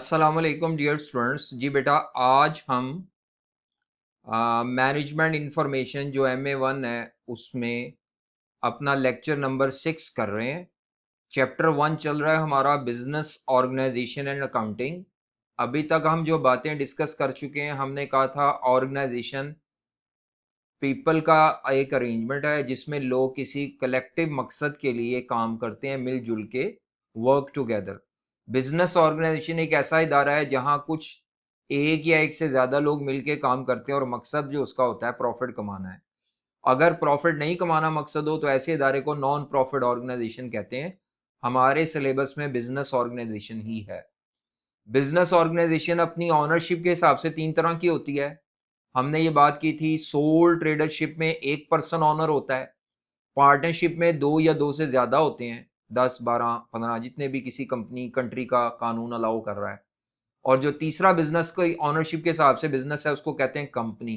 अस्सलामुअलैकुम dear students. जी बेटा, आज हम मैनेजमेंट इंफॉर्मेशन जो MA1 है उसमें अपना लेक्चर नंबर 6 कर रहे हैं। चैप्टर 1 चल रहा है हमारा बिजनेस ऑर्गेनाइजेशन एंड अकाउंटिंग। अभी तक हम जो बातें डिस्कस कर चुके हैं, हमने कहा था ऑर्गेनाइजेशन पीपल का एक अरेंजमेंट है जिसमें लोग किसी कलेक्टिव मकसद के लिए काम करते हैं, मिलजुल के वर्क टुगेदर। बिजनेस ऑर्गेनाइजेशन एक ऐसा इदारा है जहां कुछ एक या एक से ज्यादा लोग मिलके काम करते हैं और मकसद जो उसका होता है प्रॉफिट कमाना है। अगर प्रॉफिट नहीं कमाना मकसद हो तो ऐसे इदारे को नॉन प्रॉफिट ऑर्गेनाइजेशन कहते हैं। हमारे सिलेबस में बिजनेस ऑर्गेनाइजेशन ही है। बिजनेस ऑर्गेनाइजेशन अपनी ऑनरशिप के हिसाब से 3 तरह की होती है। हमने ये बात की थी, सोल ट्रेडरशिप में एक पर्सन ऑनर होता है, पार्टनरशिप में दो या दो से ज्यादा होते हैं, 10 12 15 जितने भी किसी कंपनी कंट्री का कानून अलाउ कर रहा है। और जो तीसरा बिजनेस को ऑनरशिप के हिसाब से बिजनेस है उसको कहते हैं कंपनी।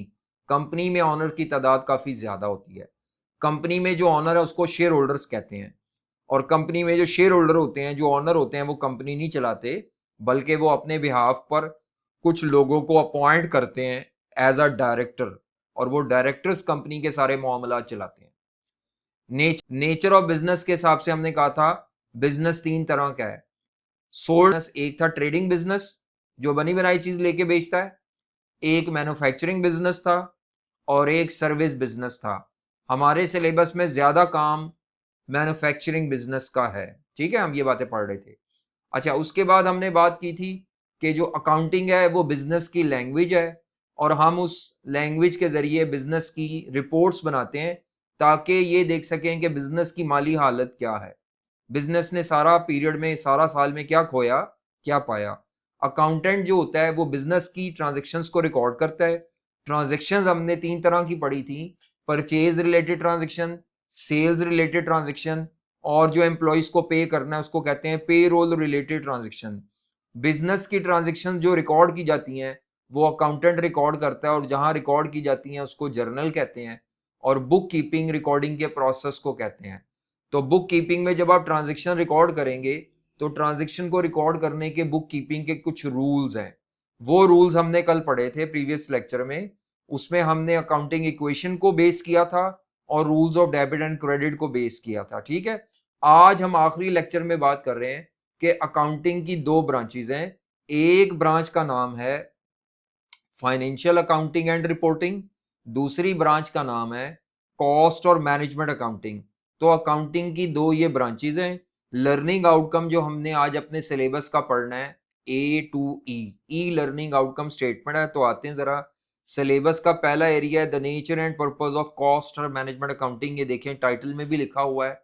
कंपनी में ऑनर की तादाद काफी ज्यादा होती है। कंपनी में जो ऑनर है उसको शेयर होल्डर्स कहते हैं। और कंपनी में जो शेयर होल्डर होते हैं, जो ऑनर होते हैं, वो कंपनी नहीं चलाते, बल्कि वो अपने बिहाफ पर कुछ लोगों को अपॉइंट करते हैं एज अ डायरेक्टर, और वो डायरेक्टर्स कंपनी के सारे मामला चलाते हैं। नेचर ऑफ बिजनेस के हिसाब से हमने कहा था बिजनेस 3 तरह का है। सोल्ड, एक था ट्रेडिंग बिजनेस जो बनी बनाई चीज लेके बेचता है, एक मैन्युफैक्चरिंग बिजनेस था, और एक सर्विस बिजनेस था। हमारे सिलेबस में ज्यादा काम मैन्युफैक्चरिंग बिजनेस का है। ठीक है, हम ये बातें पढ़ रहे थे। अच्छा, उसके बाद हमने बात की थी कि जो अकाउंटिंग है वो बिजनेस की लैंग्वेज है, और हम उस लैंग्वेज के जरिए बिजनेस की रिपोर्ट्स बनाते हैं ताकि ये देख सकें कि बिजनेस की माली हालत क्या है, बिजनेस ने सारा पीरियड में, सारा साल में क्या खोया क्या पाया। अकाउंटेंट जो होता है वो बिजनेस की ट्रांजेक्शन्स को रिकॉर्ड करता है। ट्रांजेक्शन्स हमने 3 तरह की पढ़ी थी, purchase related transaction, sales related transaction, और जो एम्प्लॉयज को पे करना है उसको कहते हैं पे रोल रिलेटेड ट्रांजेक्शन। बिजनेस की ट्रांजेक्शन जो रिकॉर्ड की जाती हैं वो अकाउंटेंट रिकॉर्ड करता है, और जहां रिकॉर्ड की जाती हैं उसको जर्नल कहते हैं, और बुक कीपिंग रिकॉर्डिंग के प्रोसेस को कहते हैं। तो बुक कीपिंग में जब आप ट्रांजेक्शन रिकॉर्ड करेंगे तो ट्रांजेक्शन को रिकॉर्ड करने के बुक कीपिंग के कुछ रूल्स हैं। वो रूल्स हमने कल पढ़े थे प्रीवियस लेक्चर में। उसमें हमने अकाउंटिंग इक्वेशन को बेस किया था और rules of debit and credit को बेस किया था। ठीक है, आज हम आखिरी लेक्चर में बात कर रहे हैं कि अकाउंटिंग की 2 ब्रांचेज हैं। एक ब्रांच का नाम है फाइनेंशियल अकाउंटिंग एंड रिपोर्टिंग, दूसरी ब्रांच का नाम है कॉस्ट और मैनेजमेंट अकाउंटिंग। तो अकाउंटिंग की 2 ये ब्रांचेज हैं। लर्निंग आउटकम जो हमने आज अपने सिलेबस का पढ़ना है, A to E learning outcome statement है। तो आते हैं जरा, सिलेबस का पहला एरिया है the nature and purpose of cost और मैनेजमेंट अकाउंटिंग। ये देखें टाइटल में भी लिखा हुआ है,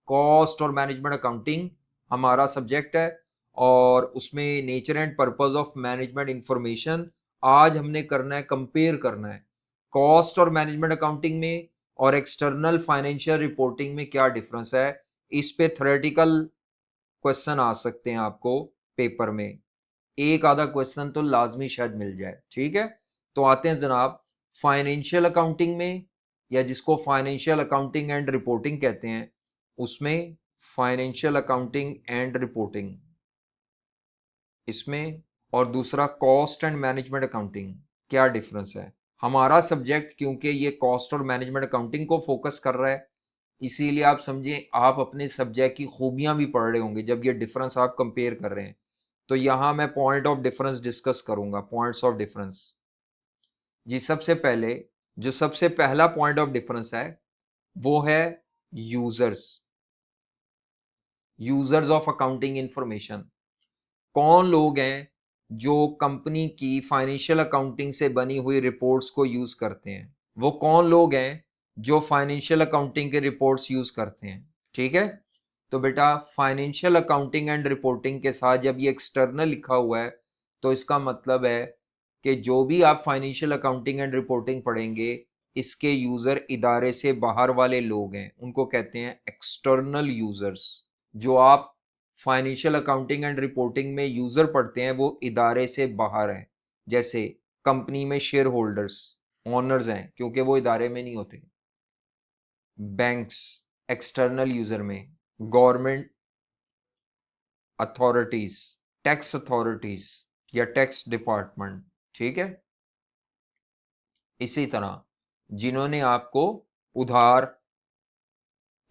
कॉस्ट और मैनेजमेंट अकाउंटिंग हमारा सब्जेक्ट है, और उसमें nature and purpose of management information. आज हमने करना है, कंपेयर करना है कॉस्ट और मैनेजमेंट अकाउंटिंग में और एक्सटर्नल फाइनेंशियल रिपोर्टिंग में क्या डिफरेंस है। इस पे थ्योरेटिकल क्वेश्चन आ सकते हैं आपको पेपर में, एक आधा क्वेश्चन तो लाजमी शायद मिल जाए। ठीक है, तो आते हैं जनाब फाइनेंशियल अकाउंटिंग में, या जिसको फाइनेंशियल अकाउंटिंग एंड रिपोर्टिंग कहते हैं, उसमें फाइनेंशियल अकाउंटिंग एंड रिपोर्टिंग इसमें, और दूसरा कॉस्ट एंड मैनेजमेंट अकाउंटिंग, क्या डिफरेंस है। हमारा सब्जेक्ट क्योंकि ये कॉस्ट और मैनेजमेंट अकाउंटिंग को फोकस कर रहा है, इसीलिए आप समझिए आप अपने सब्जेक्ट की खूबियां भी पढ़ रहे होंगे जब ये डिफरेंस आप कंपेयर कर रहे हैं। तो यहां मैं पॉइंट ऑफ डिफरेंस डिस्कस करूंगा, पॉइंट्स ऑफ डिफरेंस। जी, सबसे पहले जो सबसे पहला पॉइंट ऑफ डिफरेंस है वो है users. Users of accounting information, कौन लोग हैं जो कंपनी की फाइनेंशियल अकाउंटिंग से बनी हुई रिपोर्ट्स को यूज करते हैं, वो कौन लोग हैं जो फाइनेंशियल अकाउंटिंग के रिपोर्ट्स यूज करते हैं। ठीक है, तो बेटा फाइनेंशियल अकाउंटिंग एंड रिपोर्टिंग के साथ जब ये एक्सटर्नल लिखा हुआ है तो इसका मतलब है कि जो भी आप फाइनेंशियल अकाउंटिंग एंड रिपोर्टिंग पढ़ेंगे इसके यूजर इदारे से बाहर वाले लोग हैं, उनको कहते हैं एक्सटर्नल यूजर्स। जो आप फाइनेंशियल अकाउंटिंग एंड रिपोर्टिंग में यूजर पढ़ते हैं वो इदारे से बाहर हैं। जैसे कंपनी में शेयर होल्डर्स ओनर्स हैं क्योंकि वो इदारे में नहीं होते। बैंक्स एक्सटर्नल यूजर में, गवर्नमेंट अथॉरिटीज, टैक्स अथॉरिटीज, या टैक्स डिपार्टमेंट, ठीक है। इसी तरह जिन्होंने आपको उधार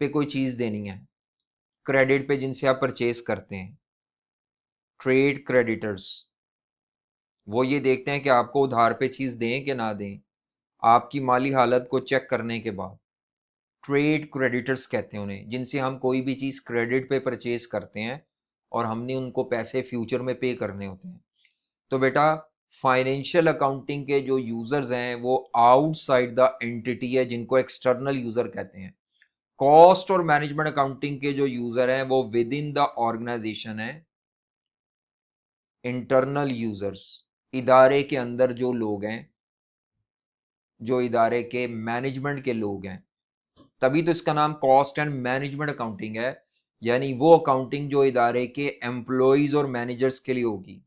पे कोई चीज देनी है, क्रेडिट पे जिनसे आप परचेज करते हैं, ट्रेड क्रेडिटर्स, वो ये देखते हैं कि आपको उधार पे चीज दें कि ना दें, आपकी माली हालत को चेक करने के बाद। ट्रेड क्रेडिटर्स कहते हैं उन्हें, जिनसे हम कोई भी चीज क्रेडिट पे परचेज करते हैं और हमने उनको पैसे फ्यूचर में पे करने होते हैं। तो बेटा फाइनेंशियल अकाउंटिंग के जो यूजर्स हैं वो आउटसाइड द एंटिटी है, जिनको एक्सटर्नल यूजर कहते हैं। कॉस्ट और मैनेजमेंट अकाउंटिंग के जो यूजर हैं वो विद इन द ऑर्गेनाइजेशन है, इंटरनल यूजर्स, इदारे के अंदर जो लोग हैं, जो इदारे के मैनेजमेंट के लोग हैं, तभी तो इसका नाम कॉस्ट एंड मैनेजमेंट अकाउंटिंग है। यानी वो अकाउंटिंग जो इदारे के एम्प्लॉइज और मैनेजर्स के लिए होगी,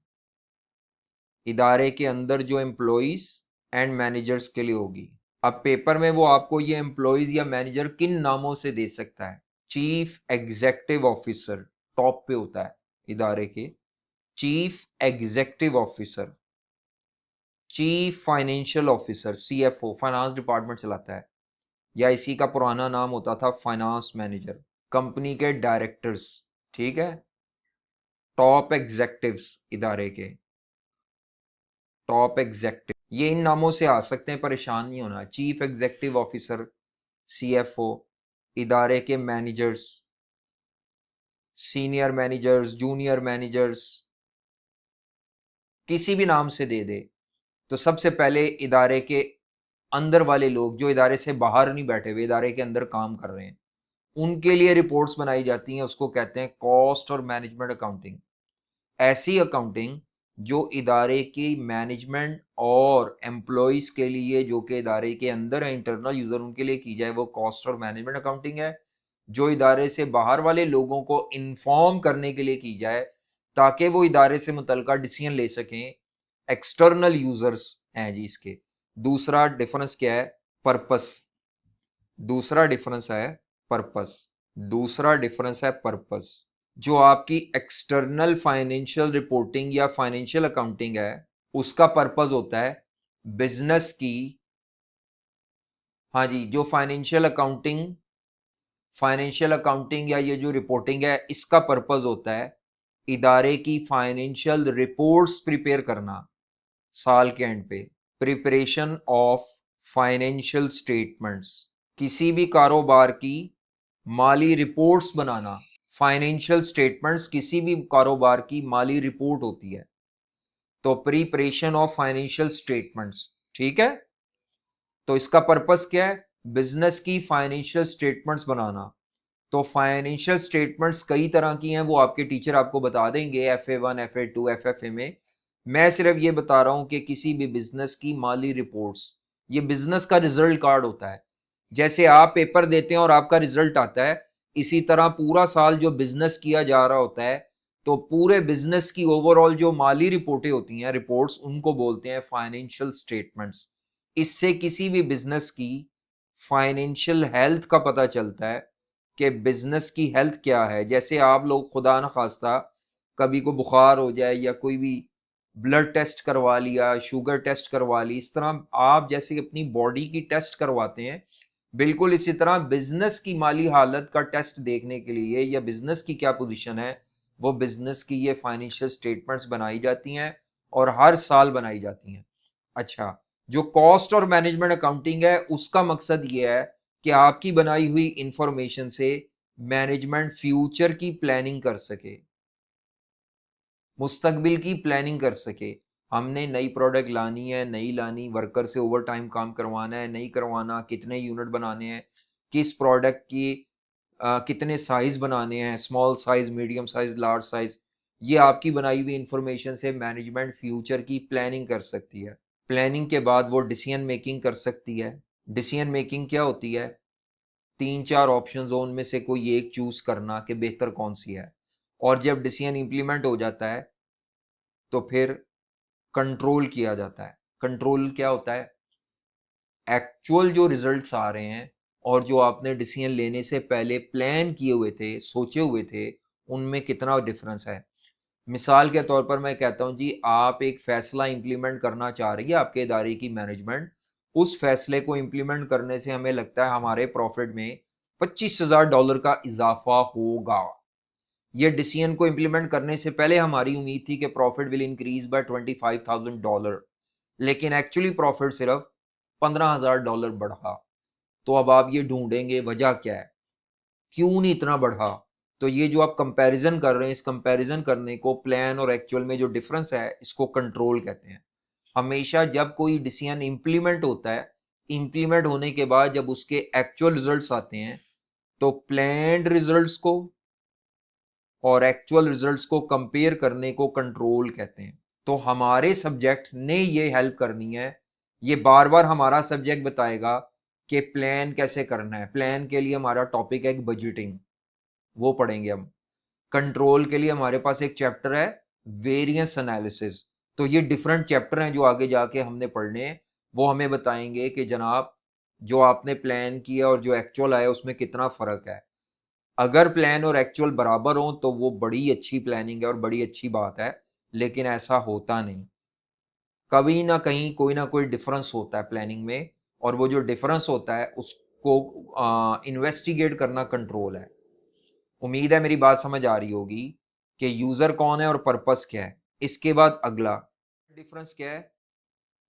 इदारे के अंदर जो एम्प्लॉइज एंड मैनेजर्स के लिए होगी। अब पेपर में वो आपको ये एम्प्लॉइज या मैनेजर किन नामों से दे सकता है? चीफ एग्जीक्यूटिव ऑफिसर टॉप पे होता है इदारे के, chief executive officer, chief financial officer, CFO finance department चलाता है, या इसी का पुराना नाम होता था फाइनेंस मैनेजर। कंपनी के डायरेक्टर्स, ठीक है, टॉप एग्जेक्टिव्स इदारे के, टॉप एग्जेक्टिव, ये इन नामों से आ सकते हैं, परेशान नहीं होना। चीफ एग्जेक्टिव ऑफिसर, सीएफओ, इदारे के managers, senior managers, junior managers, किसी भी नाम से दे दे। तो सबसे पहले इदारे के अंदर वाले लोग जो इदारे से बाहर नहीं बैठे हुए, इदारे के अंदर काम कर रहे हैं, उनके लिए रिपोर्ट्स बनाई जाती हैं, उसको कहते हैं कॉस्ट और मैनेजमेंट अकाउंटिंग। ऐसी अकाउंटिंग जो इदारे की मैनेजमेंट और एम्प्लॉयज के लिए, जो कि इदारे के अंदर है, इंटरनल यूजर, उनके लिए की जाए, वो कॉस्ट और मैनेजमेंट अकाउंटिंग है। जो इदारे से बाहर वाले लोगों को इन्फॉर्म करने के लिए की जाए ताकि वो इदारे से मुतल्लिका डिसीजन ले सकें, एक्सटर्नल यूजर्स हैं जी इसके। दूसरा डिफरेंस क्या है? पर्पस। दूसरा डिफरेंस है पर्पस। दूसरा डिफरेंस है पर्पस। जो आपकी एक्सटर्नल फाइनेंशियल रिपोर्टिंग या फाइनेंशियल अकाउंटिंग है, उसका पर्पस होता है बिजनेस की, हाँ जी, जो फाइनेंशियल अकाउंटिंग या ये जो रिपोर्टिंग है, इसका पर्पस होता है इदारे की फाइनेंशियल रिपोर्ट्स प्रिपेयर करना साल के एंड पे। प्रिपरेशन ऑफ फाइनेंशियल स्टेटमेंट्स, किसी भी कारोबार की माली रिपोर्ट्स बनाना। फाइनेंशियल स्टेटमेंट्स किसी भी कारोबार की माली रिपोर्ट होती है, तो प्रिपरेशन ऑफ फाइनेंशियल स्टेटमेंट्स, ठीक है। तो इसका पर्पस क्या है? बिजनेस की फाइनेंशियल स्टेटमेंट्स बनाना। तो फाइनेंशियल स्टेटमेंट्स कई तरह की हैं, वो आपके टीचर आपको बता देंगे FA1, FA2, FFA में। मैं सिर्फ ये बता रहा हूं कि किसी भी बिजनेस की माली रिपोर्ट्स, ये बिजनेस का रिजल्ट कार्ड होता है। जैसे आप पेपर देते हैं और आपका रिजल्ट आता है, इसी तरह पूरा साल जो बिजनेस किया जा रहा होता है, तो पूरे बिजनेस की ओवरऑल जो माली रिपोर्टें होती हैं, रिपोर्ट्स, उनको बोलते हैं फाइनेंशियल स्टेटमेंट्स। इससे किसी भी बिजनेस की फाइनेंशियल हेल्थ का पता चलता है कि बिजनेस की हेल्थ क्या है। जैसे आप लोग खुदा न खास्ता कभी को बुखार हो जाए या कोई भी ब्लड टेस्ट करवा लिया, शुगर टेस्ट करवा ली, इस तरह आप जैसे अपनी बॉडी की टेस्ट करवाते हैं, बिल्कुल इसी तरह बिजनेस की माली हालत का टेस्ट देखने के लिए या बिजनेस की क्या पोजीशन है, वो बिजनेस की ये फाइनेंशियल स्टेटमेंट्स बनाई जाती हैं और हर साल बनाई जाती हैं। अच्छा, जो कॉस्ट और मैनेजमेंट अकाउंटिंग है, उसका मकसद ये है कि आपकी बनाई हुई इंफॉर्मेशन से मैनेजमेंट फ्यूचर की प्लानिंग कर सके, मुस्तकबिल की प्लानिंग कर सके। हमने नई प्रोडक्ट लानी है, नहीं लानी, वर्कर से ओवर टाइम काम करवाना है, नहीं करवाना, कितने यूनिट बनाने हैं, किस प्रोडक्ट की कितने साइज बनाने हैं, small size, medium size, large size, ये आपकी बनाई हुई इंफॉर्मेशन से मैनेजमेंट फ्यूचर की प्लानिंग कर सकती है। प्लानिंग के बाद वो डिसीजन मेकिंग कर सकती है। डिसीजन मेकिंग क्या होती है? 3-4 ऑप्शन जोन में से कोई एक चूज करना कि बेहतर कौन सी है, और जब डिसीजन इंप्लीमेंट हो जाता है तो फिर कंट्रोल किया जाता है। कंट्रोल क्या होता है? एक्चुअल जो रिजल्ट्स आ रहे हैं और जो आपने डिसीजन लेने से पहले प्लान किए हुए थे, सोचे हुए थे, उनमें कितना डिफरेंस है। मिसाल के तौर पर मैं कहता हूं जी, आप एक फैसला इंप्लीमेंट करना चाह रही है आपके इदारे की मैनेजमेंट, उस फैसले को इंप्लीमेंट करने से हमें लगता है हमारे प्रॉफिट में $25,000 का इजाफा होगा। ये डिसीजन को इंप्लीमेंट करने से पहले हमारी उम्मीद थी कि प्रॉफिट विल इंक्रीज बाय $25,000, लेकिन एक्चुअली प्रॉफिट सिर्फ $15,000 बढ़ा। तो अब आप ये ढूंढेंगे वजह क्या है, क्यों नहीं इतना बढ़ा। तो ये जो आप कंपैरिजन कर रहे हैं, इस कंपैरिजन करने को, प्लान और एक्चुअल में जो डिफरेंस है, इसको कंट्रोल कहते हैं। हमेशा जब कोई डिसीजन इंप्लीमेंट होता है, इंप्लीमेंट होने के बाद जब उसके एक्चुअल रिजल्ट्स आते हैं, तो प्लान्ड रिजल्ट्स को और एक्चुअल रिजल्ट्स को कंपेयर करने को कंट्रोल कहते हैं। तो हमारे सब्जेक्ट ने ये हेल्प करनी है, ये बार बार हमारा सब्जेक्ट बताएगा कि प्लान कैसे करना है। प्लान के लिए हमारा टॉपिक है बजटिंग, वो पढ़ेंगे हम। कंट्रोल के लिए हमारे पास एक चैप्टर है वेरिएंस एनालिसिस। तो ये डिफरेंट चैप्टर हैं जो आगे जाके हमने पढ़ने हैं, वो हमें बताएंगे कि जनाब जो आपने प्लान किया और जो एक्चुअल आया उसमें कितना फर्क है। अगर प्लान और एक्चुअल बराबर हो तो वो बड़ी अच्छी प्लानिंग है और बड़ी अच्छी बात है, लेकिन ऐसा होता नहीं। कभी ना कहीं कोई ना कोई डिफरेंस होता है प्लानिंग में, और वो जो डिफरेंस होता है उसको इन्वेस्टिगेट करना कंट्रोल है। उम्मीद है मेरी बात समझ आ रही होगी कि यूजर कौन है और पर्पस क्या है। इसके बाद अगला डिफरेंस क्या है,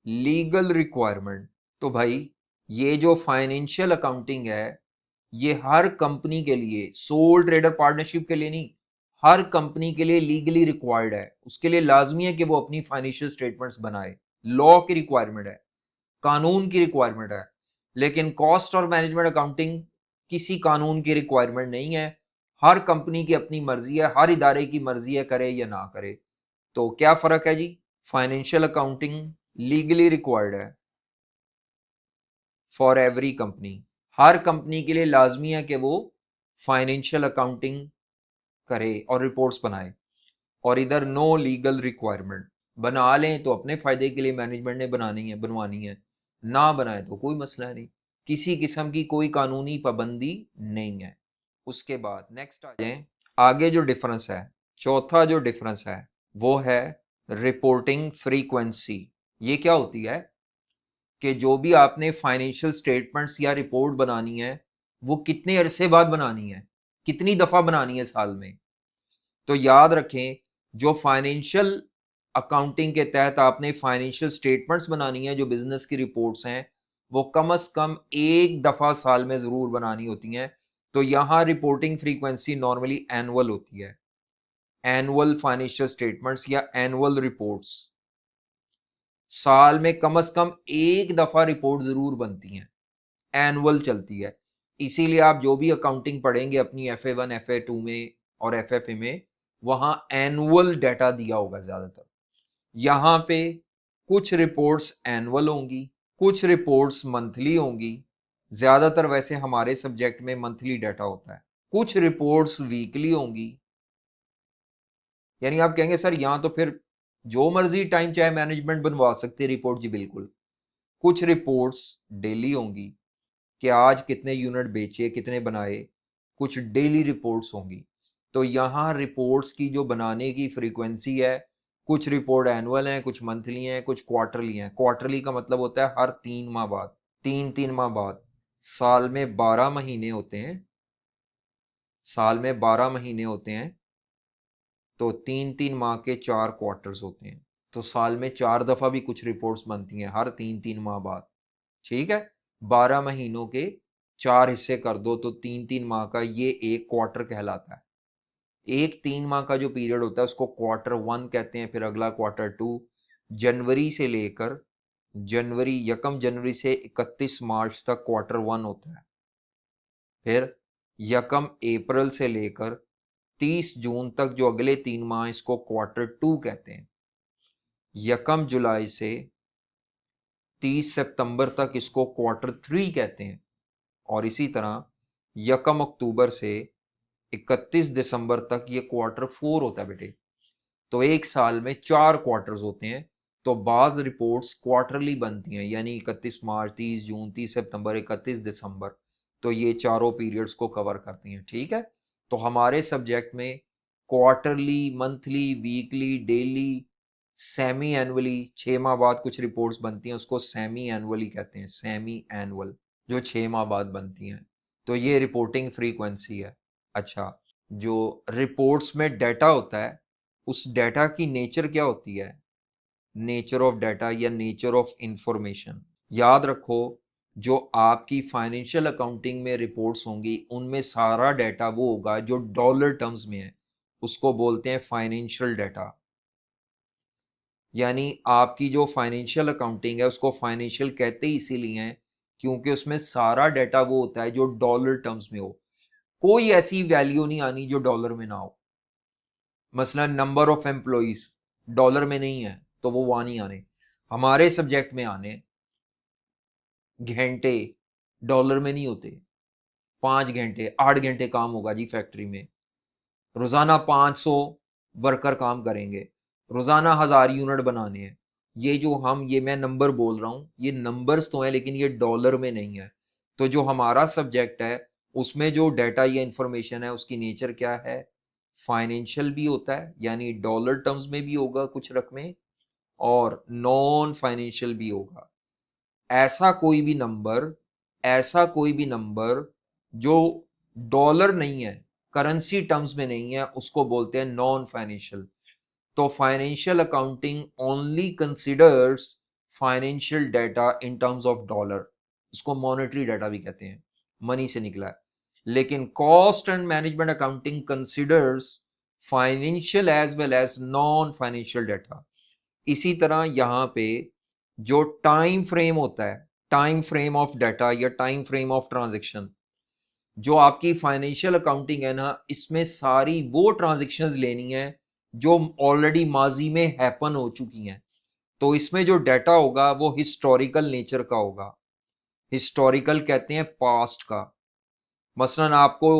लीगल रिक्वायरमेंट। तो भाई ये जो फाइनेंशियल अकाउंटिंग है, ये हर कंपनी के लिए, सोल ट्रेडर पार्टनरशिप के लिए नहीं, हर कंपनी के लिए लीगली रिक्वायर्ड है। उसके लिए लाजमी है कि वो अपनी फाइनेंशियल स्टेटमेंट्स बनाए। लॉ की रिक्वायरमेंट है, कानून की रिक्वायरमेंट है। लेकिन कॉस्ट और मैनेजमेंट अकाउंटिंग किसी कानून की रिक्वायरमेंट नहीं है। हर कंपनी की अपनी मर्जी है, हर इदारे की मर्जी है करे या ना करे। तो क्या फर्क है जी, फाइनेंशियल अकाउंटिंग लीगली रिक्वायर्ड है for every company. Her company के लिए लाजमी है कि वो फाइनेंशियल अकाउंटिंग करे और रिपोर्ट्स बनाए। और इधर नो लीगल रिक्वायरमेंट, बना लें तो अपने फायदे के लिए मैनेजमेंट ने बनानी है, बनवानी है, ना बनाए तो कोई मसला नहीं, किसी किस्म की कोई कानूनी पाबंदी नहीं है। उसके बाद नेक्स्ट आ जाए, आगे जो डिफरेंस है, चौथा जो डिफरेंस है वो है रिपोर्टिंग फ्रीक्वेंसी। ये क्या होती है कि जो भी आपने फाइनेंशियल स्टेटमेंट्स या रिपोर्ट बनानी है, वो कितने अरसे बाद बनानी है, कितनी दफा बनानी है साल में। तो याद रखें, जो फाइनेंशियल अकाउंटिंग के तहत आपने फाइनेंशियल स्टेटमेंट्स बनानी है, जो बिजनेस की रिपोर्ट्स हैं, वो कम से कम एक दफा साल में जरूर बनानी होती हैं। तो यहां रिपोर्टिंग फ्रीक्वेंसी नॉर्मली एनुअल होती है। एनुअल फाइनेंशियल स्टेटमेंट्स या एनुअल रिपोर्ट्स, साल में कम से कम एक दफा रिपोर्ट जरूर बनती हैं, एनुअल चलती है। इसीलिए आप जो भी अकाउंटिंग पढ़ेंगे अपनी FA1 FA2 में और FFA में, वहां एनुअल डाटा दिया होगा ज्यादातर। यहां पे कुछ रिपोर्ट्स एनुअल होंगी, कुछ रिपोर्ट्स मंथली होंगी। ज्यादातर वैसे हमारे सब्जेक्ट में मंथली डाटा होता है। कुछ रिपोर्ट्स वीकली होंगी। यानी आप कहेंगे सर यहां तो फिर जो मर्जी टाइम चाहे मैनेजमेंट बनवा सकते रिपोर्ट। जी बिल्कुल। कुछ रिपोर्ट्स डेली होंगी कि आज कितने यूनिट बेचे, कितने बनाए। कुछ डेली रिपोर्ट्स होंगी। तो यहाँ रिपोर्ट्स की जो बनाने की फ्रीक्वेंसी है, कुछ रिपोर्ट एनुअल हैं, कुछ मंथली हैं, कुछ क्वार्टरली हैं। क्वार्टरली का मतलब होता है हर 3 माह बाद, 3 माह बाद। साल में 12 महीने होते हैं, साल में 12 महीने होते हैं। तो 3 3 माह के 4 क्वार्टर्स होते हैं। तो साल में 4 दफा भी कुछ रिपोर्ट्स बनती हैं हर 3 3 माह बाद। ठीक है, 12 महीनों के 4 हिस्से कर दो तो 3 3 माह का ये एक क्वार्टर कहलाता है। एक 3 माह का जो पीरियड होता है उसको Q1 कहते हैं। फिर अगला Q2 जनवरी से लेकर जनवरी 1 जनवरी से 31 मार्च तक Q1 होता है। फिर 1 अप्रैल से लेकर 30 जून तक जो अगले 3 माह, इसको Q2 कहते हैं। 1 जुलाई से 30 सितंबर तक इसको Q3 कहते हैं। और इसी तरह 1 अक्टूबर से 31 दिसंबर तक ये Q4 होता है बेटे। तो एक साल में 4 क्वार्टर्स होते हैं। तो बाज रिपोर्ट्स क्वार्टरली बनती हैं, यानी 31 मार्च, 30 जून, 30 सितंबर, 31 दिसंबर। तो ये चारों पीरियड्स को कवर करती हैं। ठीक है, तो हमारे सब्जेक्ट में quarterly, monthly, weekly, daily, semi annually, 6 माह बाद कुछ रिपोर्ट्स बनती हैं, उसको सेमी एनुअली कहते हैं, सेमी एनुअल, जो 6 माह बाद बनती हैं। तो ये रिपोर्टिंग फ्रीक्वेंसी है। अच्छा, जो रिपोर्ट्स में डाटा होता है, उस डाटा की नेचर क्या होती है? नेचर ऑफ डाटा या नेचर ऑफ इंफॉर्मेशन। याद रखो, जो आपकी फाइनेंशियल अकाउंटिंग में रिपोर्ट्स होंगी, उनमें सारा डाटा वो होगा जो डॉलर टर्म्स में है, उसको बोलते हैं फाइनेंशियल डाटा। यानी आपकी जो फाइनेंशियल अकाउंटिंग है, उसको फाइनेंशियल कहते ही इसीलिए हैं क्योंकि उसमें सारा डाटा वो होता है जो डॉलर टर्म्स में हो। कोई ऐसी वैल्यू नहीं आनी जो डॉलर में ना हो। मसलन नंबर ऑफ एम्प्लॉइज डॉलर में नहीं है तो वो वहां नहीं आने। हमारे सब्जेक्ट में आने घंटे डॉलर में नहीं होते। 5 घंटे 8 घंटे काम होगा जी फैक्ट्री में, रोजाना 500 वर्कर काम करेंगे, रोजाना 1000 यूनिट बनाने हैं। ये मैं नंबर बोल रहा हूं, ये नंबर्स तो हैं लेकिन ये डॉलर में नहीं है। तो जो हमारा सब्जेक्ट है उसमें जो डाटा या इंफॉर्मेशन है उसकी नेचर क्या है? फाइनेंशियल भी होता है, यानी डॉलर टर्म्स में भी होगा कुछ रकमें, और नॉन फाइनेंशियल भी होगा। ऐसा कोई भी नंबर ऐसा कोई भी नंबर जो डॉलर नहीं है, करेंसी टर्म्स में नहीं है, उसको बोलते हैं नॉन फाइनेंशियल। तो financial accounting only considers financial data in terms of dollar. इसको मॉनेटरी डाटा भी कहते हैं, मनी से निकला है। लेकिन cost and management accounting considers financial as well as non financial data. इसी तरह यहां पे जो टाइम फ्रेम होता है, टाइम फ्रेम ऑफ डाटा या टाइम फ्रेम ऑफ ट्रांजेक्शन, जो आपकी फाइनेंशियल अकाउंटिंग है ना, इसमें सारी वो ट्रांजेक्शन्स लेनी है जो ऑलरेडी माजी में हैपन हो चुकी हैं। तो इसमें जो डाटा होगा वो हिस्टोरिकल नेचर का होगा। हिस्टोरिकल कहते हैं पास्ट का। मसलन आपको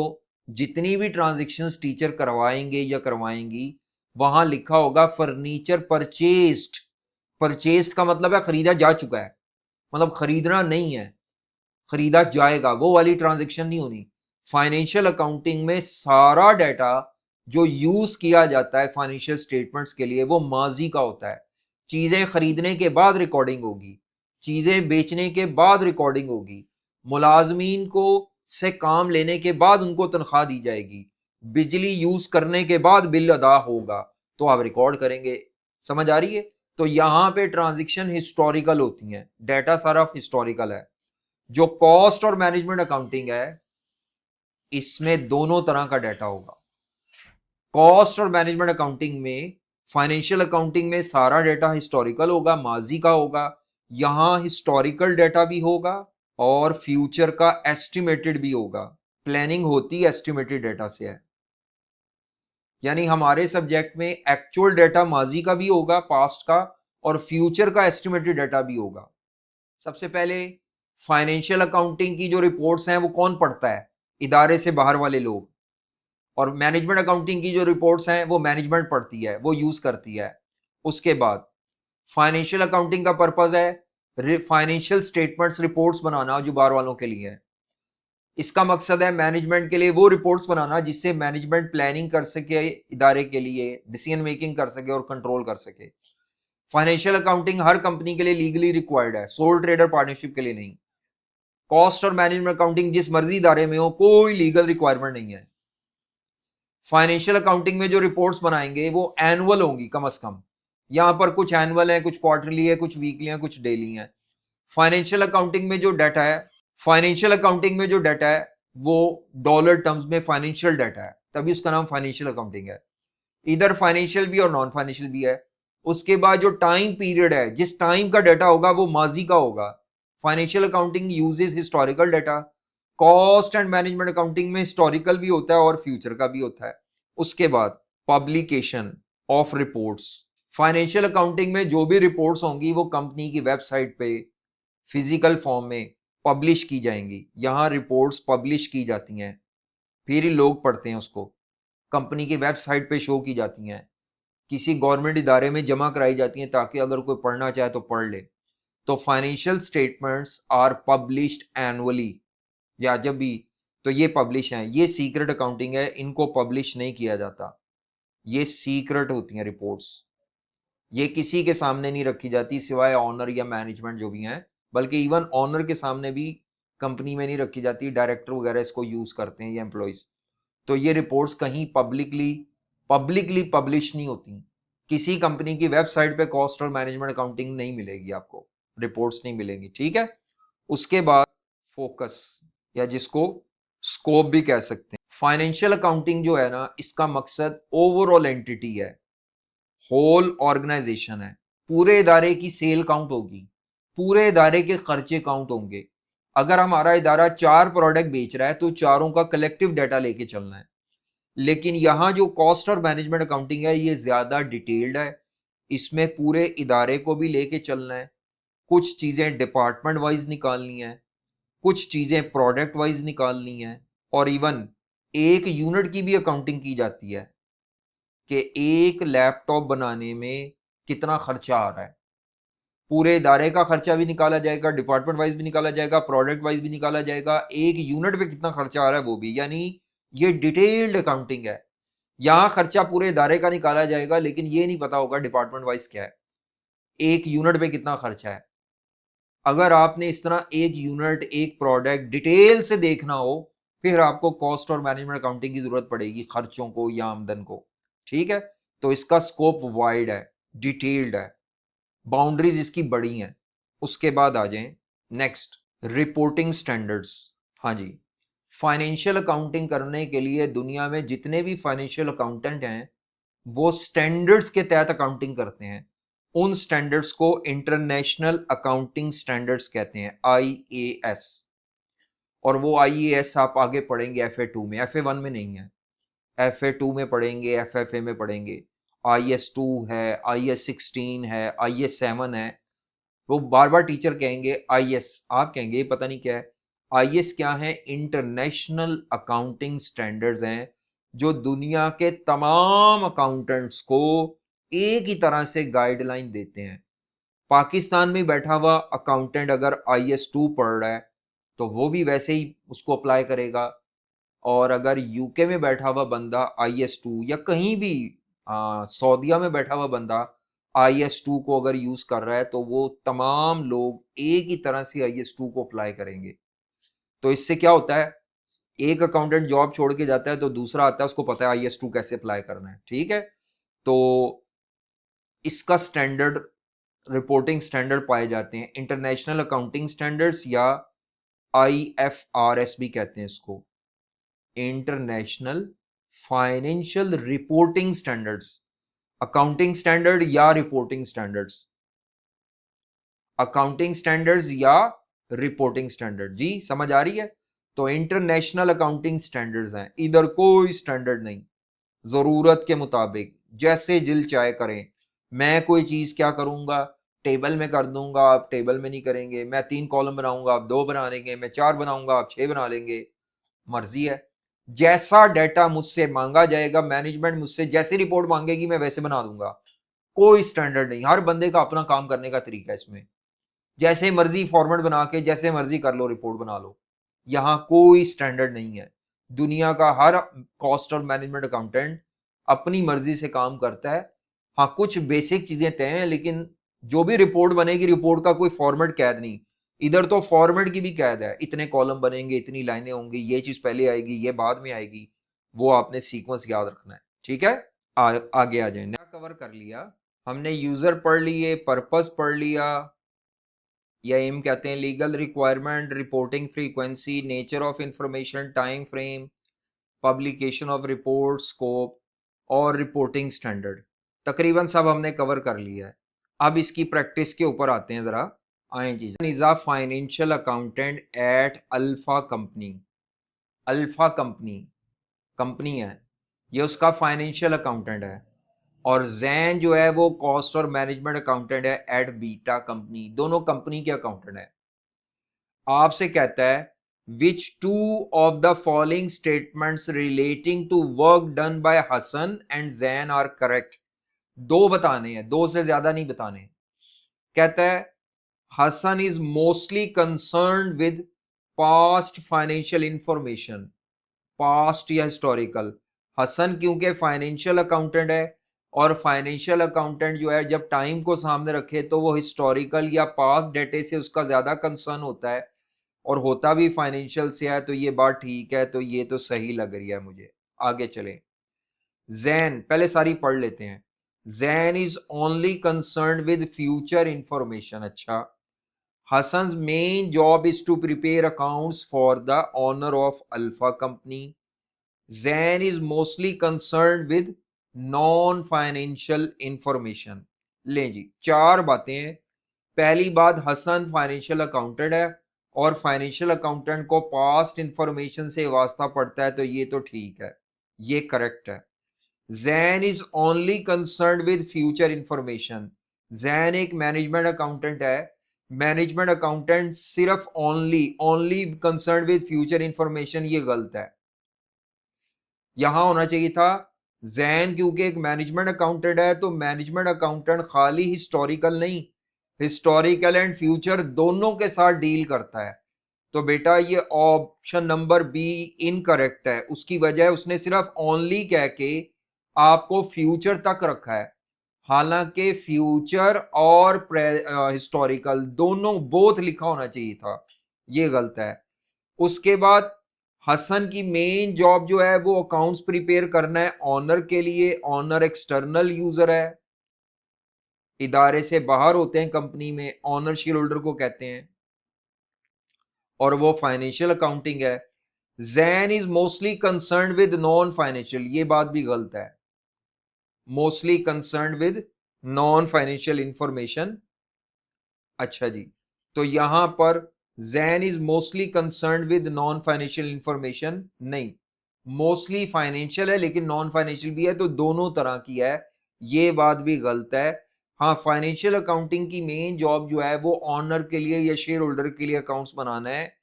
जितनी भी ट्रांजेक्शन्स टीचर करवाएंगे या करवाएंगी, वहां लिखा होगा फर्नीचर परचेस्ड। परचेस्ड का मतलब है खरीदा जा चुका है, मतलब खरीदना नहीं है, खरीदा जाएगा, वो वाली ट्रांजेक्शन नहीं होनी। फाइनेंशियल अकाउंटिंग में सारा डाटा जो यूज किया जाता है फाइनेंशियल स्टेटमेंट्स के लिए वो माजी का होता है। चीजें खरीदने के बाद रिकॉर्डिंग होगी, चीजें बेचने के बाद रिकॉर्डिंग होगी, मुलाजमीन को से काम लेने के बाद उनको तनख्वाह दी जाएगी, बिजली यूज करने के बाद बिल अदा होगा, तो आप रिकॉर्ड करेंगे। समझ आ रही है? तो यहां पे ट्रांजेक्शन हिस्टोरिकल होती हैं, डाटा सारा हिस्टोरिकल है। जो कॉस्ट और मैनेजमेंट अकाउंटिंग है, इसमें दोनों तरह का डाटा होगा। कॉस्ट और मैनेजमेंट अकाउंटिंग में, फाइनेंशियल अकाउंटिंग में सारा डाटा हिस्टोरिकल होगा, माजी का होगा। यहां हिस्टोरिकल डाटा भी होगा और फ्यूचर का एस्टिमेटेड भी होगा। प्लानिंग होती एस्टिमेटेड डाटा से है। यानी हमारे सब्जेक्ट में एक्चुअल डाटा माजी का भी होगा, पास्ट का, और फ्यूचर का एस्टिमेटेड डाटा भी होगा। सबसे पहले फाइनेंशियल अकाउंटिंग की जो रिपोर्ट्स हैं वो कौन पढ़ता है? इदारे से बाहर वाले लोग। और मैनेजमेंट अकाउंटिंग की जो रिपोर्ट्स हैं वो मैनेजमेंट पढ़ती है, वो यूज करती है। उसके बाद फाइनेंशियल अकाउंटिंग का पर्पज है फाइनेंशियल स्टेटमेंट्स रिपोर्ट्स बनाना जो बाहर वालों के लिए है। इसका मकसद है मैनेजमेंट के लिए वो रिपोर्ट्स बनाना जिससे मैनेजमेंट प्लानिंग कर सके, इदारे के लिए डिसीजन मेकिंग कर सके और कंट्रोल कर सके। फाइनेंशियल अकाउंटिंग हर कंपनी के लिए लीगली रिक्वायर्ड है, सोल ट्रेडर पार्टनरशिप के लिए नहीं। कॉस्ट और मैनेजमेंट अकाउंटिंग जिस मर्जी इदारे में हो, कोई लीगल रिक्वायरमेंट नहीं है। फाइनेंशियल अकाउंटिंग में जो रिपोर्ट्स बनाएंगे वो एनुअल होंगी कम से कम। यहां पर कुछ एनुअल है, कुछ क्वार्टरली है, कुछ वीकली है, कुछ डेली है। फाइनेंशियल अकाउंटिंग में जो डाटा है फाइनेंशियल अकाउंटिंग में जो डाटा है वो डॉलर टर्म्स में फाइनेंशियल डाटा है, तभी उसका नाम फाइनेंशियल अकाउंटिंग है। इधर फाइनेंशियल भी और नॉन फाइनेंशियल भी है। उसके बाद जो टाइम पीरियड है, जिस टाइम का डाटा होगा वो माजी का होगा। Financial accounting uses historical data. Cost and management accounting में हिस्टोरिकल भी होता है और फ्यूचर का भी होता है। उसके बाद publication of reports. Financial accounting में जो भी रिपोर्ट्स होंगी वो कंपनी की वेबसाइट पे फिजिकल फॉर्म में पब्लिश की जाएंगी। यहां रिपोर्ट्स पब्लिश की जाती हैं, फिर ही लोग पढ़ते हैं उसको। कंपनी की वेबसाइट पे शो की जाती हैं, किसी गवर्नमेंट इदारे में जमा कराई जाती हैं ताकि अगर कोई पढ़ना चाहे तो पढ़ ले। तो financial statements are published annually, या जब भी, तो ये पब्लिश हैं। ये सीक्रेट अकाउंटिंग है, इनको पब्लिश नहीं किया जाता। ये सीक्रेट होती हैं रिपोर्ट्स, ये किसी के सामने नहीं रखी जाती सिवाय ऑनर या मैनेजमेंट जो भी हैं, बल्कि इवन ऑनर के सामने भी कंपनी में नहीं रखी जाती, डायरेक्टर वगैरह इसको यूज करते हैं या एम्प्लॉयज। तो ये रिपोर्ट्स कहीं पब्लिकली पब्लिश नहीं होती। किसी कंपनी की वेबसाइट पे कॉस्ट और मैनेजमेंट अकाउंटिंग नहीं मिलेगी आपको, रिपोर्ट्स नहीं मिलेंगी, ठीक है। उसके बाद फोकस, या जिसको स्कोप भी कह सकते हैं। फाइनेंशियल अकाउंटिंग जो है ना, इसका मकसद ओवरऑल एंटिटी है, होल ऑर्गेनाइजेशन है। पूरे इदारे की सेल काउंट होगी, पूरे इदारे के खर्चे काउंट होंगे। अगर हमारा इदारा 4 प्रोडक्ट बेच रहा है तो चारों का कलेक्टिव डाटा लेके चलना है। लेकिन यहां जो कॉस्ट और मैनेजमेंट अकाउंटिंग है ये ज्यादा डिटेल्ड है, इसमें पूरे इदारे को भी लेके चलना है, कुछ चीजें डिपार्टमेंट वाइज निकालनी है, कुछ चीजें प्रोडक्ट वाइज निकालनी है, और इवन एक यूनिट की भी अकाउंटिंग की जाती है कि एक लैपटॉप बनाने में कितना खर्चा आ रहा है। पूरे इदारे का खर्चा भी निकाला जाएगा, डिपार्टमेंट वाइज भी निकाला जाएगा, प्रोडक्ट वाइज भी निकाला जाएगा, एक यूनिट पे कितना खर्चा आ रहा है वो भी, यानी ये डिटेल्ड अकाउंटिंग है। यहां खर्चा पूरे इदारे का निकाला जाएगा, लेकिन ये नहीं पता होगा डिपार्टमेंट वाइज क्या है, एक यूनिट पे कितना खर्चा है। अगर आपने इस तरह एक यूनिट, एक प्रोडक्ट डिटेल से देखना हो, फिर आपको कॉस्ट और मैनेजमेंट अकाउंटिंग की जरूरत पड़ेगी, खर्चों को या आमदन को, ठीक है। तो इसका स्कोप वाइड है, डिटेल्ड है, बाउंड्रीज इसकी बड़ी हैं। उसके बाद आ जाएं नेक्स्ट, रिपोर्टिंग स्टैंडर्ड्स। हाँ जी, फाइनेंशियल अकाउंटिंग करने के लिए दुनिया में जितने भी फाइनेंशियल अकाउंटेंट हैं वो स्टैंडर्ड्स के तहत अकाउंटिंग करते हैं। उन स्टैंडर्ड्स को इंटरनेशनल अकाउंटिंग स्टैंडर्ड्स कहते हैं, IAS। और वो IAS आप आगे पढ़ेंगे FA2 में, FA1 में नहीं है, FA2 में पढ़ेंगे, FFA में पढ़ेंगे। IS2 है, IS16 है, IS7 है। वो बार बार टीचर कहेंगे IS, आप कहेंगे ये पता नहीं क्या है। IS क्या है? इंटरनेशनल अकाउंटिंग स्टैंडर्ड्स हैं जो दुनिया के तमाम अकाउंटेंट्स को एक ही तरह से गाइडलाइन देते हैं। पाकिस्तान में बैठा हुआ अकाउंटेंट अगर IS2 पढ़ रहा है तो वो भी वैसे ही उसको अप्लाई करेगा, और अगर यूके में बैठा हुआ बंदा IS2, या कहीं भी सऊदीया में बैठा हुआ बंदा IS2 को अगर यूज कर रहा है तो वो तमाम लोग एक ही तरह से IS2 को अप्लाई करेंगे। तो इससे क्या होता है, एक अकाउंटेंट जॉब छोड़ के जाता है तो दूसरा आता है, उसको पता है IS2 कैसे अप्लाई करना है, ठीक है। तो इसका स्टैंडर्ड, रिपोर्टिंग स्टैंडर्ड पाए जाते हैं इंटरनेशनल अकाउंटिंग स्टैंडर्ड्स, या IFRS भी कहते हैं इसको, international financial reporting standards. Accounting standard या रिपोर्टिंग स्टैंडर्ड्स, अकाउंटिंग स्टैंडर्ड्स या रिपोर्टिंग स्टैंडर्ड, जी समझ आ रही है। तो इंटरनेशनल अकाउंटिंग स्टैंडर्ड्स हैं, इधर कोई स्टैंडर्ड नहीं, जरूरत के मुताबिक जैसे दिल चाहे करें। मैं कोई चीज क्या करूंगा, टेबल में कर दूंगा, आप टेबल में नहीं करेंगे। मैं 3 कॉलम बनाऊंगा, आप 2 बना लेंगे। मैं 4 बनाऊंगा, आप 6 बना लेंगे, मर्जी है। जैसा डाटा मुझसे मांगा जाएगा, मैनेजमेंट मुझसे जैसी रिपोर्ट मांगेगी मैं वैसे बना दूंगा, कोई स्टैंडर्ड नहीं। हर बंदे का अपना काम करने का तरीका है इसमें, जैसे मर्जी फॉर्मेट बना के जैसे मर्जी कर लो, रिपोर्ट बना लो। यहां कोई स्टैंडर्ड नहीं है। दुनिया का हर कॉस्ट और मैनेजमेंट अकाउंटेंट अपनी मर्जी से काम करता है। हाँ, कुछ बेसिक चीजें तय हैं, लेकिन जो भी रिपोर्ट बनेगी, रिपोर्ट का कोई फॉर्मेट कैद नहीं। इधर तो फॉर्मेट की भी कैद है, इतने कॉलम बनेंगे, इतनी लाइनें होंगी, ये चीज पहले आएगी, ये बाद में आएगी, वो आपने सीक्वेंस याद रखना है, ठीक है। आगे आ जाए, नया कवर कर लिया हमने, यूजर पढ़ लिए, पर्पस पढ़ लिया, या एम कहते हैं, legal requirement, reporting frequency, nature of information, time frame, publication of report, scope और रिपोर्टिंग स्टैंडर्ड। तकरीबन सब हमने कवर कर लिया है। अब इसकी प्रैक्टिस के ऊपर आते हैं जरा, आए जी। Is a financial accountant at Alpha company. Alpha company company है, ये उसका फाइनेंशियल अकाउंटेंट है। और जैन जो है वो कॉस्ट और मैनेजमेंट अकाउंटेंट है एट बीटा कंपनी, दोनों कंपनी के अकाउंटेंट है। आपसे कहता है which two of the following statements relating to work done by Hasan and Jain are correct. दो बताने हैं, दो से ज्यादा नहीं बताने। कहता है हसन is mostly concern with past financial information, past या हिस्टोरिकल, हसन क्योंकि फाइनेंशियल अकाउंटेंट है, और फाइनेंशियल अकाउंटेंट जो है जब टाइम को सामने रखे तो वो हिस्टोरिकल या पास्ट डेटे से उसका ज्यादा कंसर्न होता है, और होता भी फाइनेंशियल से है, तो ये बात ठीक है, तो ये तो सही लग रही है मुझे। आगे चलें। जैन, पहले सारी पढ़ लेते हैं। Jain is only concern with future information. अच्छा, Hassan's main job is to prepare accounts for the owner of Alpha Company. Zain is mostly concerned with non-financial information. ले जी, चार बातें हैं। पहली बात, हसन फाइनेंशियल अकाउंटेंट है और फाइनेंशियल अकाउंटेंट को पास्ट इंफॉर्मेशन से वास्ता पड़ता है, तो ये तो ठीक है, ये करेक्ट है। Jain is only concern with future information. Jain एक मैनेजमेंट अकाउंटेंट है, मैनेजमेंट अकाउंटेंट सिर्फ only concern with future information, ये गलत है। यहां होना चाहिए था जैन क्योंकि एक मैनेजमेंट अकाउंटेंट है, तो मैनेजमेंट अकाउंटेंट खाली हिस्टोरिकल नहीं, हिस्टोरिकल एंड फ्यूचर दोनों के साथ डील करता है। तो बेटा ये ऑप्शन नंबर बी इनकरेक्ट है। उसकी वजह उसने सिर्फ ओनली कह के आपको फ्यूचर तक रखा है, हालांकि फ्यूचर और हिस्टोरिकल दोनों बोथ लिखा होना चाहिए था, ये गलत है। उसके बाद हसन की मेन जॉब जो है वो अकाउंट्स प्रिपेयर करना है ऑनर के लिए। ऑनर एक्सटर्नल यूजर है, इदारे से बाहर होते हैं कंपनी में, ऑनर शेयर होल्डर को कहते हैं, और वो फाइनेंशियल अकाउंटिंग है। Jain is mostly concern with non financial, ये बात भी गलत है। Mostly concern with non financial information. अच्छा जी, तो यहां पर Jain is mostly concern with non financial information नहीं, मोस्टली फाइनेंशियल है लेकिन नॉन फाइनेंशियल भी है, तो दोनों तरह की है, ये बात भी गलत है। हाँ, फाइनेंशियल अकाउंटिंग की मेन जॉब जो है वो ऑनर के लिए या शेयर होल्डर के लिए अकाउंट्स बनाना है,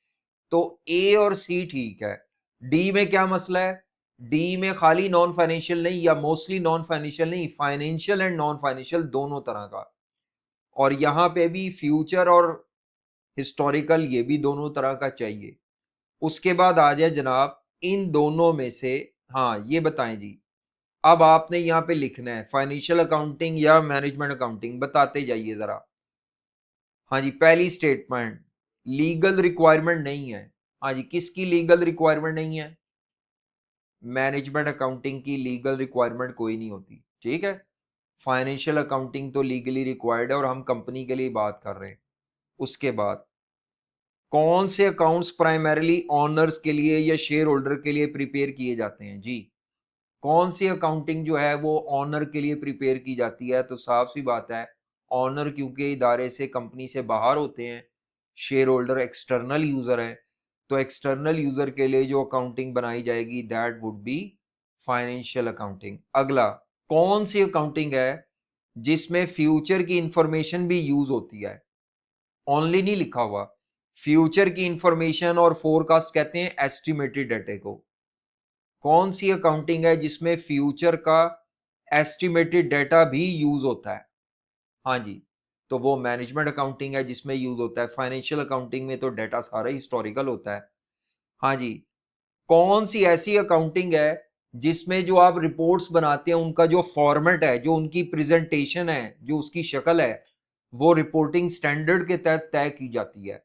तो ए और सी ठीक है। डी में क्या मसला है? डी में खाली नॉन फाइनेंशियल नहीं या मोस्टली नॉन फाइनेंशियल नहीं, फाइनेंशियल एंड नॉन फाइनेंशियल दोनों तरह का, और यहां पे भी फ्यूचर और हिस्टोरिकल ये भी दोनों तरह का चाहिए। उसके बाद आ जाए जनाब इन दोनों में से, हाँ ये बताएं जी, अब आपने यहां पे लिखना है फाइनेंशियल अकाउंटिंग या मैनेजमेंट अकाउंटिंग, बताते जाइए जरा। हाँ जी, पहली स्टेटमेंट, लीगल रिक्वायरमेंट नहीं है। हाँ जी, किसकी लीगल रिक्वायरमेंट नहीं है? मैनेजमेंट अकाउंटिंग की लीगल रिक्वायरमेंट कोई नहीं होती, ठीक है। फाइनेंशियल अकाउंटिंग तो लीगली रिक्वायर्ड है और हम कंपनी के लिए बात कर रहे हैं। उसके बाद कौन से अकाउंट्स प्राइमरीली ऑनर्स के लिए या शेयर होल्डर के लिए प्रिपेयर किए जाते हैं जी? कौन सी अकाउंटिंग जो है वो ऑनर के लिए प्रिपेयर की जाती है? तो साफ सी बात है, ऑनर क्योंकि इदारे से कंपनी से बाहर होते हैं, शेयर होल्डर एक्सटर्नल यूजर है, तो एक्सटर्नल यूजर के लिए जो अकाउंटिंग बनाई जाएगी that would be financial accounting. अगला, कौन सी अकाउंटिंग है जिसमें फ्यूचर की इंफॉर्मेशन भी यूज होती है? ओनली नहीं लिखा हुआ, फ्यूचर की इंफॉर्मेशन और फोरकास्ट कहते हैं एस्टिमेटेड डेटे को। कौन सी अकाउंटिंग है जिसमें फ्यूचर का एस्टिमेटेड डेटा भी यूज होता है? हाँ जी, तो वो मैनेजमेंट अकाउंटिंग है जिसमें यूज होता है। फाइनेंशियल अकाउंटिंग में तो डेटा सारा हिस्टोरिकल होता है। हाँ जी, कौन सी ऐसी अकाउंटिंग है जिसमें जो आप रिपोर्ट्स बनाते हैं उनका जो फॉर्मेट है, जो उनकी प्रेजेंटेशन है, जो उसकी शक्ल है, वो रिपोर्टिंग स्टैंडर्ड के तहत तय की जाती है।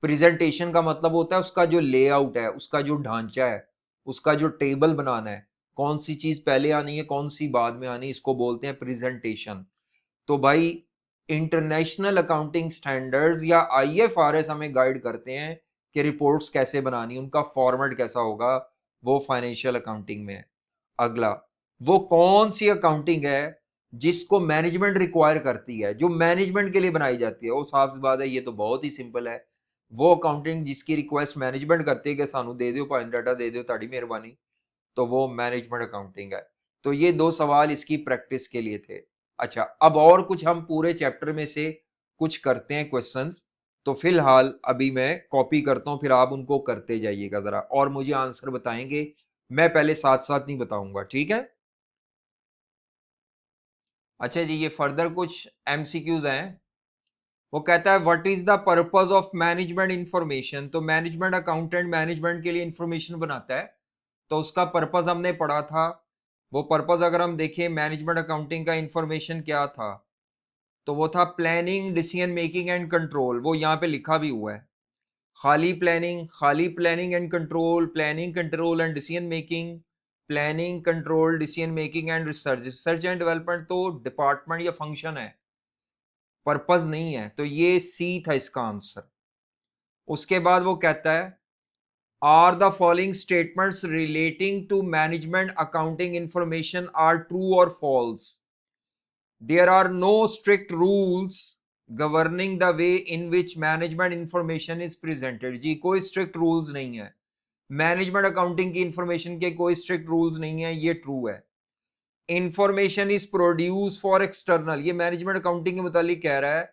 प्रेजेंटेशन का मतलब होता है उसका जो लेआउट है, उसका जो ढांचा है, उसका जो टेबल बनाना है, कौन सी चीज पहले आनी है कौन सी बाद में आनी है, इसको बोलते हैं प्रेजेंटेशन। तो भाई इंटरनेशनल अकाउंटिंग स्टैंडर्ड्स या आईएफआरएस हमें गाइड करते हैं कि रिपोर्ट्स कैसे बनानी, उनका फॉर्मेट कैसा होगा, वो फाइनेंशियल अकाउंटिंग में है। अगला, वो कौन सी अकाउंटिंग है जिसको मैनेजमेंट रिक्वायर करती है, जो मैनेजमेंट के लिए बनाई जाती है? वो साफ सी बात है, ये तो बहुत ही सिंपल है। वो अकाउंटिंग जिसकी रिक्वेस्ट मैनेजमेंट करती है कि सानू दे दो पॉइंट डाटा दे दो ताड़ी मेहरबानी, तो वो मैनेजमेंट अकाउंटिंग है। तो ये दो सवाल इसकी प्रैक्टिस के लिए थे। अच्छा, अब और कुछ हम पूरे चैप्टर में से कुछ करते हैं क्वेश्चंस, तो फिलहाल अभी मैं कॉपी करता हूं, फिर आप उनको करते जाइएगा जरा और मुझे आंसर बताएंगे, मैं पहले साथ साथ नहीं बताऊंगा, ठीक है। अच्छा जी, ये फर्दर कुछ एमसीक्यूज हैं। वो कहता है what is the purpose of management information? तो मैनेजमेंट अकाउंटेंट मैनेजमेंट के लिए इंफॉर्मेशन बनाता है, तो उसका पर्पस हमने पढ़ा था। वो पर्पस अगर हम देखें मैनेजमेंट अकाउंटिंग का इंफॉर्मेशन क्या था, तो वो था planning, decision making and control. वो यहाँ पे लिखा भी हुआ है, खाली planning and control, planning control and decision making, planning control decision making and research. Research and development तो डिपार्टमेंट या फंक्शन है, पर्पस नहीं है। तो ये सी था इसका आंसर। उसके बाद वो कहता है are the following statements relating to management accounting information are true और false. There are no strict rules governing the way in which management information is presented. जी कोई स्ट्रिक्ट रूल्स नहीं है, मैनेजमेंट अकाउंटिंग की इंफॉर्मेशन के कोई strict rules नहीं है, ये ट्रू है। Information is produce for external, ये मैनेजमेंट अकाउंटिंग के मुतालिक कह रहा है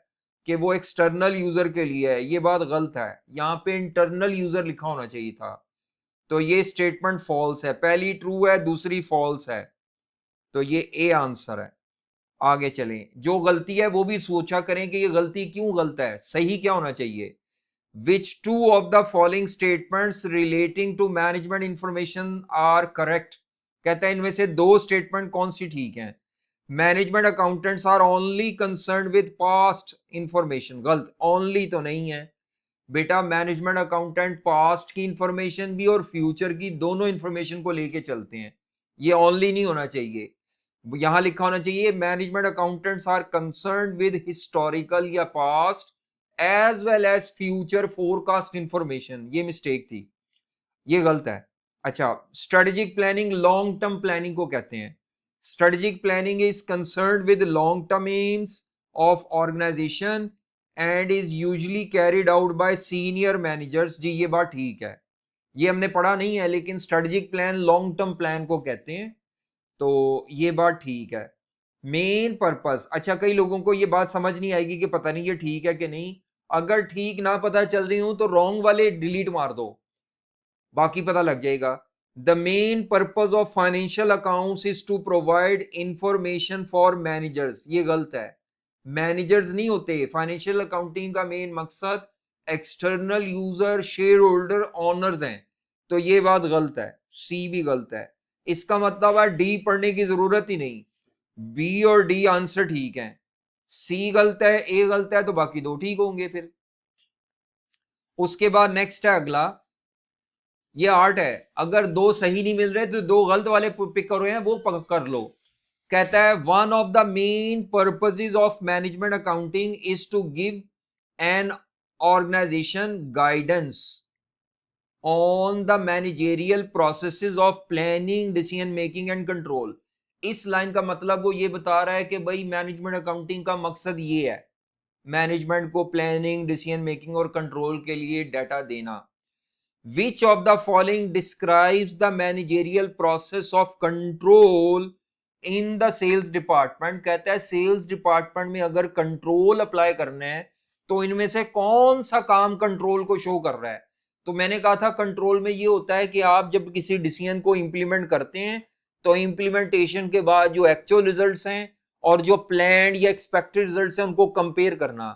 कि वो एक्सटर्नल यूजर के लिए है, ये बात गलत है, यहाँ पे इंटरनल यूजर लिखा होना चाहिए था। तो ये स्टेटमेंट फॉल्स है, पहली ट्रू है दूसरी फॉल्स है, तो ये ए आंसर है। आगे चलें, जो गलती है वो भी सोचा करें कि ये गलती क्यों गलत है, सही क्या होना चाहिए। Which two of the following statements relating to management information are correct? कहता है इनमें से दो स्टेटमेंट कौन सी ठीक हैं। Management accountants are only concern with past information, गलत, ओनली तो नहीं है बेटा। मैनेजमेंट अकाउंटेंट पास्ट की इंफॉर्मेशन भी और फ्यूचर की दोनों इंफॉर्मेशन को लेके चलते हैं, ये ओनली नहीं होना चाहिए। यहां लिखा होना चाहिए management accountants are concern with historical या past as well as future forecast information, ये मिस्टेक थी, ये गलत है। अच्छा, strategic planning long term planning को कहते हैं। Strategic planning is concerned with long term aims of organisation and is usually carried out by senior managers. जी ये बात ठीक है, ये हमने पढ़ा नहीं है, लेकिन strategic plan long term plan को कहते हैं, तो ये बात ठीक है। मेन पर्पस, अच्छा कई लोगों को ये बात समझ नहीं आएगी कि पता नहीं ये ठीक है कि नहीं। अगर ठीक ना पता चल रही हूं तो रॉन्ग वाले डिलीट मार दो, बाकी पता लग जाएगा। The main purpose of financial accounts is to provide information for managers, ये गलत है। मैनेजर्स नहीं होते, फाइनेंशियल अकाउंटिंग का मेन मकसद external user, shareholder, owners हैं, तो ये बात गलत है, सी भी गलत है। इसका मतलब है डी पढ़ने की जरूरत ही नहीं, बी और डी आंसर ठीक है। सी गलत है, ए गलत है, तो बाकी दो ठीक होंगे फिर। उसके बाद नेक्स्ट है अगला, ये आर्ट है, अगर दो सही नहीं मिल रहे तो दो गलत वाले पिक करो हैं, वो कर लो। कहता है one of the main purposes of management accounting is to give an organisation guidance on the managerial processes of planning, decision making and control. इस लाइन का मतलब वो ये बता रहा है कि भाई मैनेजमेंट अकाउंटिंग का मकसद ये है, मैनेजमेंट को प्लानिंग, डिसीजन मेकिंग और कंट्रोल के लिए डाटा देना। Which of the following describes the managerial process of control in the sales department? कहता है सेल्स डिपार्टमेंट में अगर कंट्रोल अप्लाई करना है तो इनमें से कौन सा काम कंट्रोल को शो कर रहा है। तो मैंने कहा था कंट्रोल में ये होता है कि आप जब किसी डिसीजन को इंप्लीमेंट करते हैं तो इंप्लीमेंटेशन के बाद जो एक्चुअल रिजल्ट्स हैं और जो प्लान या एक्सपेक्टेड रिजल्ट्स हैं उनको कंपेयर करना।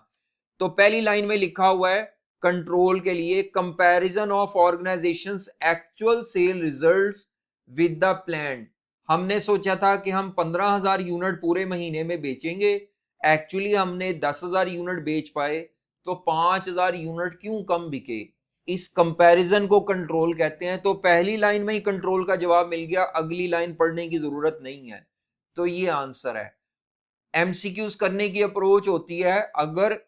तो पहली लाइन में लिखा हुआ है कंट्रोल के लिए comparison of organisations actual sale results with the plan. हमने सोचा था कि हम 15,000 यूनिट पूरे महीने में बेचेंगे, एक्चुअली हमने 10,000 यूनिट बेच पाए, तो 5,000 यूनिट क्यों कम बिके। इस कंपैरिजन को कंट्रोल कहते हैं। तो पहली लाइन में ही कंट्रोल का जवाब मिल गया, अगली लाइन पढ़ने की जरूरत नहीं है, तो ये आंसर है। एमसीक्यूज करने की अप्रोच होती है, अगर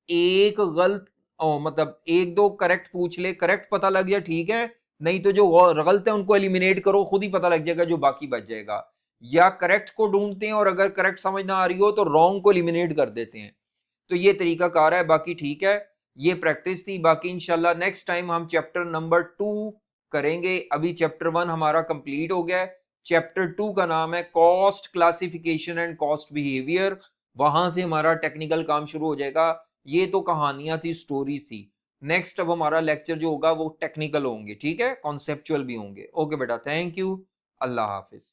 एक गलत मतलब एक दो करेक्ट पूछ ले, करेक्ट पता लग जाए ठीक है, नहीं तो जो गलत है उनको एलिमिनेट करो, खुद ही पता लग जाएगा जो बाकी बच जाएगा। या करेक्ट को ढूंढते हैं और अगर करेक्ट समझ ना आ रही हो तो रॉन्ग को एलिमिनेट कर देते हैं। तो ये तरीका कार है, बाकी ठीक है, ये प्रैक्टिस थी। बाकी इंशाल्लाह नेक्स्ट टाइम हम चैप्टर नंबर 2 करेंगे। अभी चैप्टर 1 हमारा कंप्लीट हो गया है। चैप्टर 2 का नाम है cost classification and cost behaviour, वहां से हमारा टेक्निकल काम शुरू हो जाएगा। ये तो कहानियां थी, स्टोरी थी। नेक्स्ट अब हमारा लेक्चर जो होगा वो टेक्निकल होंगे, ठीक है, कॉन्सेप्चुअल भी होंगे। ओके बेटा, थैंक यू, अल्लाह हाफिज।